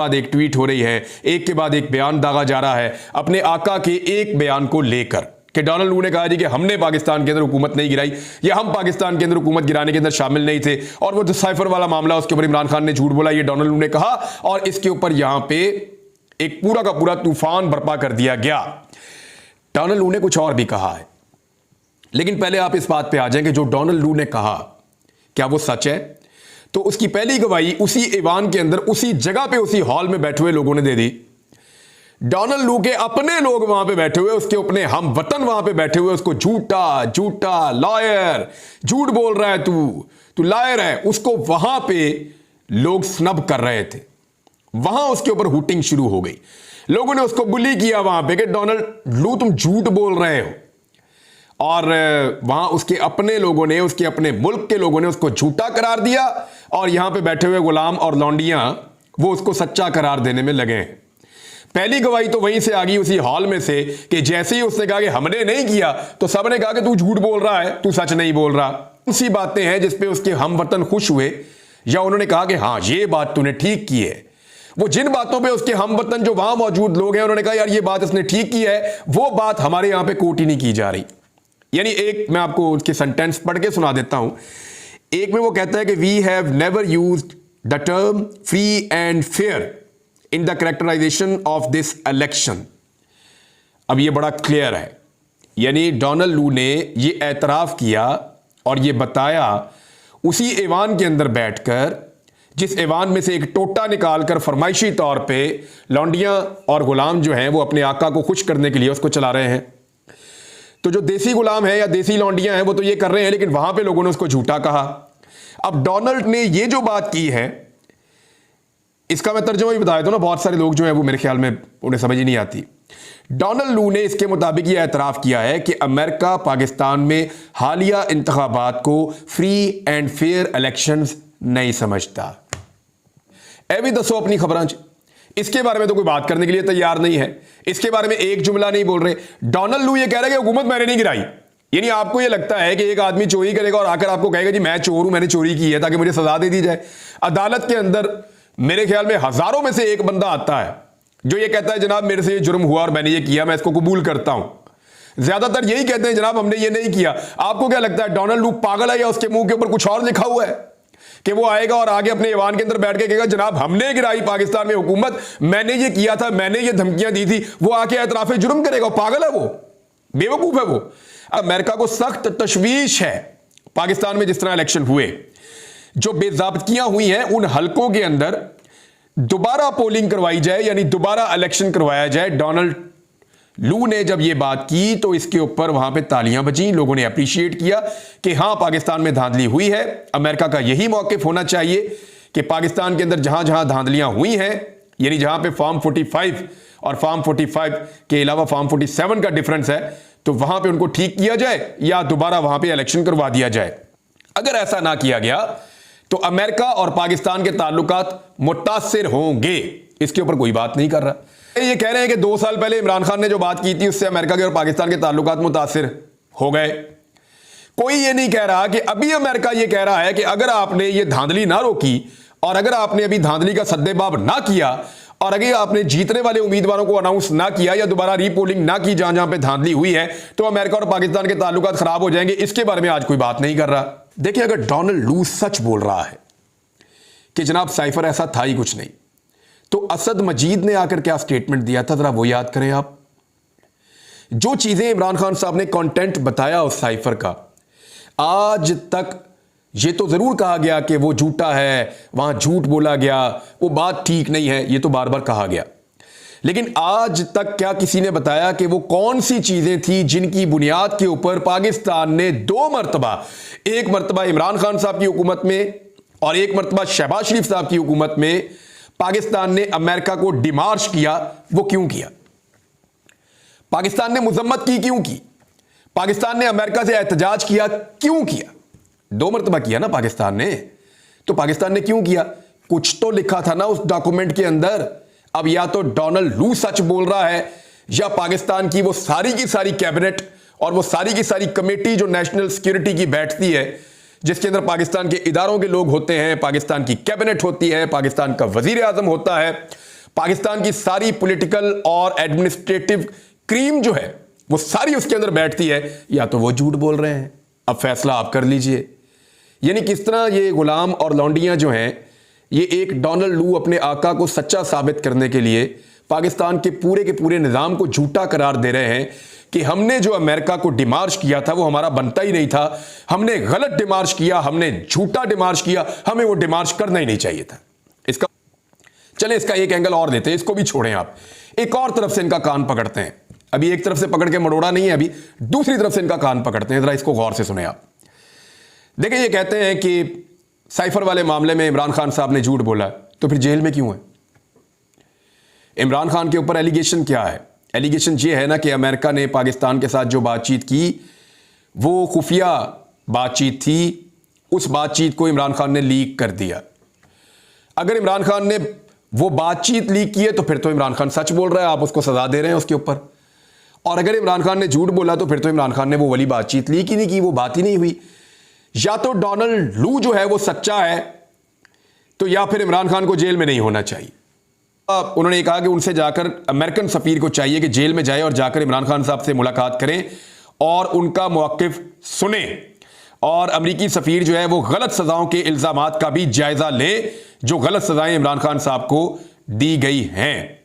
बाद एक ट्वीट हो रही है, एक के बाद एक बयान दागा जा रहा है अपने आका के एक बयान को लेकर कि डोनाल्ड लू ने कहा जी कि हमने पाकिस्तान के अंदर हुकूमत नहीं गिराई या हम पाकिस्तान के अंदर हुकूमत गिराने के अंदर शामिल नहीं थे, और वो जो साइफर वाला मामला उसके ऊपर इमरान खान ने झूठ बोला, ये डोनाल्ड लू ने कहा और इसके ऊपर यहां पे एक पूरा का पूरा तूफान बर्पा कर दिया गया। डोनाल्ड लू ने कुछ और भी कहा है, लेकिन पहले आप इस बात पे आ जाएंगे जो डोनाल्ड लू ने कहा क्या वो सच है? तो उसकी पहली गवाही उसी ईवान के अंदर, उसी जगह पे, उसी हॉल में बैठे हुए लोगों ने दे दी। डोनाल्ड लू के अपने लोग वहां पे बैठे हुए, उसके अपने हम वतन वहां पे बैठे हुए उसको झूठा झूठा लायर, झूठ बोल रहा है तू लायर है, उसको वहां पे लोग स्नब कर रहे थे। वहां उसके ऊपर हुटिंग शुरू हो गई, लोगों ने उसको बुली किया वहां पे कि डोनाल्ड लू तुम झूठ बोल रहे हो, और वहां उसके अपने लोगों ने, उसके अपने मुल्क के लोगों ने उसको झूठा करार दिया, और यहां पे बैठे हुए गुलाम और लौंडियां वो उसको सच्चा करार देने में लगे हैं। पहली गवाही तो वहीं से आ गई उसी हॉल में से कि जैसे ही उसने कहा कि हमने नहीं किया तो सबने कहा कि तू झूठ बोल रहा है, तू सच नहीं बोल रहा। उसी बातें हैं जिस पे उसके हम वतन खुश हुए या उन्होंने कहा कि हाँ ये बात तूने ठीक की है। वो जिन बातों पे उसके हम वतन जो वहां मौजूद लोग हैं उन्होंने कहा यार ये बात इसने ठीक की है, वो बात हमारे यहां पे कोट ही नहीं की जा रही। यानी एक मैं आपको उसके सेंटेंस पढ़ के सुना देता हूं। एक में वो कहता है कि we have never used the term free and fair in the characterisation of this election. अब ये बड़ा क्लियर है, यानी डोनाल्ड लू ने ये एतराफ किया और ये बताया उसी ऐवान के अंदर बैठकर, जिस ऐवान में से एक टोटा निकालकर फरमाइशी तौर पे लौंडियां और गुलाम जो हैं वो अपने आका को खुश करने के लिए उसको चला रहे हैं। तो जो देसी गुलाम है या देसी लौंडियां हैं वो तो ये कर रहे हैं, लेकिन वहां पे लोगों ने उसको झूठा कहा। अब डोनाल्ड ने ये जो बात की है इसका मैं तर्जुमा भी बताया था ना, बहुत सारे लोग जो है वो मेरे ख्याल में उन्हें समझ ही नहीं आती। डोनाल्ड लू ने इसके मुताबिक यह एतराफ़ किया है कि अमेरिका पाकिस्तान में हालिया इंतखाबात को फ्री एंड फेयर इलेक्शंस नहीं समझता। ए भी दसो अपनी खबरां च, इसके बारे में तो कोई बात करने के लिए तैयार नहीं है, इसके बारे में एक जुमला नहीं बोल रहे। डोनाल्ड लू ये कह रहे हैं कि हुकूमत मैंने नहीं गिराई। यानी आपको ये लगता है कि एक आदमी चोरी करेगा और आकर आपको कहेगा जी मैं चोर हूं, मैंने चोरी की है ताकि मुझे सजा दे दी जाए। अदालत के अंदर मेरे ख्याल में हजारों में से एक बंदा आता है जो ये कहता है जनाब मेरे से ये जुर्म हुआ और मैंने ये किया, मैं इसको कबूल करता हूं। ज्यादातर यही कहते हैं जनाब हमने ये नहीं किया। आपको क्या लगता है डोनाल्ड लू पागल है या उसके मुंह के ऊपर कुछ और लिखा हुआ है कि वो आएगा और आगे अपने ईवान के अंदर बैठ के कहेगा जनाब हमने गिराई पाकिस्तान में हुकूमत, मैंने ये किया था, मैंने ये धमकियां दी थी। वो आके एतराफे जुर्म करेगा? पागल है वो, बेवकूफ है वो। अमेरिका को सख्त तशवीश है पाकिस्तान में जिस तरह इलेक्शन हुए, जो बेज़ाब्तियां हुई हैं उन हलकों के अंदर दोबारा पोलिंग करवाई जाए, यानी दोबारा इलेक्शन करवाया जाए। डोनाल्ड लू ने जब यह बात की तो इसके ऊपर वहां पे तालियां बजी, लोगों ने अप्रिशिएट किया कि हां पाकिस्तान में धांधली हुई है। अमेरिका का यही मौक़िफ़ होना चाहिए कि पाकिस्तान के अंदर जहां जहां धांधलियां हुई हैं, यानी जहां पे फॉर्म 45 और फॉर्म 45 के अलावा फॉर्म 47 का डिफरेंस है, तो वहां पे उनको ठीक किया जाए या दोबारा वहां पे इलेक्शन करवा दिया जाए। अगर ऐसा ना किया गया तो अमेरिका और पाकिस्तान के ताल्लुकात मुतासिर होंगे। इसके ऊपर कोई बात नहीं कर रहा। ये कह रहे हैं कि 2 साल पहले इमरान खान ने जो बात की थी उससे अमेरिका के और पाकिस्तान के ताल्लुकात मुतासिर हो गए। कोई ये नहीं कह रहा कि अभी अमेरिका ये कह रहा है कि अगर आपने ये धांधली ना रोकी और अगर आपने अभी धांधली का सद्देबाब ना किया और अगर आपने जीतने वाले उम्मीदवारों को अनाउंस ना किया या दोबारा रीपोलिंग ना की जहां जहां पे धांधली हुई है, तो अमेरिका और पाकिस्तान के ताल्लुकात खराब हो जाएंगे। इसके बारे में आज कोई बात नहीं कर रहा। देखिए, अगर डोनाल्ड लू सच बोल रहा है कि जनाब साइफर ऐसा था ही कुछ नहीं, तो असद मजीद ने आकर क्या स्टेटमेंट दिया था जरा वो याद करें आप। जो चीजें इमरान खान साहब ने कंटेंट बताया उस साइफर का, आज तक ये तो जरूर कहा गया कि वो झूठा है, वहां झूठ बोला गया, वो बात ठीक नहीं है, ये तो बार बार कहा गया, लेकिन आज तक क्या किसी ने बताया कि वो कौन सी चीजें थी जिनकी बुनियाद के ऊपर पाकिस्तान ने 2 मरतबा, एक मरतबा इमरान खान साहब की हुकूमत में और एक मरतबा शहबाज शरीफ साहब की हुकूमत में पाकिस्तान ने अमेरिका को डिमार्श किया? वो क्यों किया? पाकिस्तान ने मुजम्मत की क्यों की? पाकिस्तान ने अमेरिका से एहतजाज किया क्यों किया? 2 मरतबा किया ना पाकिस्तान ने। तो पाकिस्तान ने क्यों किया? कुछ तो लिखा था ना उस डॉक्यूमेंट के अंदर। अब या तो डोनाल्ड लू सच बोल रहा है या पाकिस्तान की वो सारी की सारी कैबिनेट और वो सारी की सारी कमेटी जो नेशनल सिक्योरिटी की बैठती है, जिसके अंदर पाकिस्तान के इदारों के लोग होते हैं, पाकिस्तान की कैबिनेट होती है, पाकिस्तान का वजीर आजम होता है, पाकिस्तान की सारी पॉलिटिकल और एडमिनिस्ट्रेटिव क्रीम जो है वो सारी उसके अंदर बैठती है, या तो वो झूठ बोल रहे हैं। अब फैसला आप कर लीजिए। यानी किस तरह ये गुलाम और लौंडियां जो हैं, ये एक डोनाल्ड लू अपने आका को सच्चा साबित करने के लिए पाकिस्तान के पूरे निज़ाम को झूठा करार दे रहे हैं कि हमने जो अमेरिका को डिमार्च किया था वो हमारा बनता ही नहीं था, हमने गलत डिमार्च किया, हमने झूठा डिमार्च किया, हमें वो डिमार्च करना ही नहीं चाहिए था। चले इसका एक एंगल और देते हैं, इसको भी छोड़ें आप, एक और तरफ से इनका कान पकड़ते हैं। अभी एक तरफ से पकड़ के मरोड़ा नहीं है, अभी दूसरी तरफ से इनका कान पकड़ते हैं। जरा इसको गौर से सुने आप। देखिए, ये कहते हैं कि साइफर वाले मामले में इमरान खान साहब ने झूठ बोला, तो फिर जेल में क्यों है? इमरान खान के ऊपर एलिगेशन क्या है? एलिगेशन ये है ना कि अमेरिका ने पाकिस्तान के साथ जो बातचीत की वो खुफिया बातचीत थी, उस बातचीत को इमरान खान ने लीक कर दिया। अगर इमरान खान ने वो बातचीत लीक की है तो फिर तो इमरान खान सच बोल रहा है, आप उसको सजा दे रहे हैं उसके ऊपर। और अगर इमरान खान ने झूठ बोला तो फिर तो इमरान खान ने वो वाली बातचीत लीक ही नहीं की, वो बात ही नहीं हुई। या तो डोनाल्ड लू जो है वो सच्चा है, तो या फिर इमरान खान को जेल में नहीं होना चाहिए। उन्होंने कहा कि उनसे जाकर अमेरिकन सफीर को चाहिए कि जेल में जाए और जाकर इमरान खान साहब से मुलाकात करें और उनका मौक़िफ़ सुने, और अमेरिकी सफीर जो है वो गलत सजाओं के इल्जामात का भी जायजा ले जो गलत सजाएं इमरान खान साहब को दी गई हैं।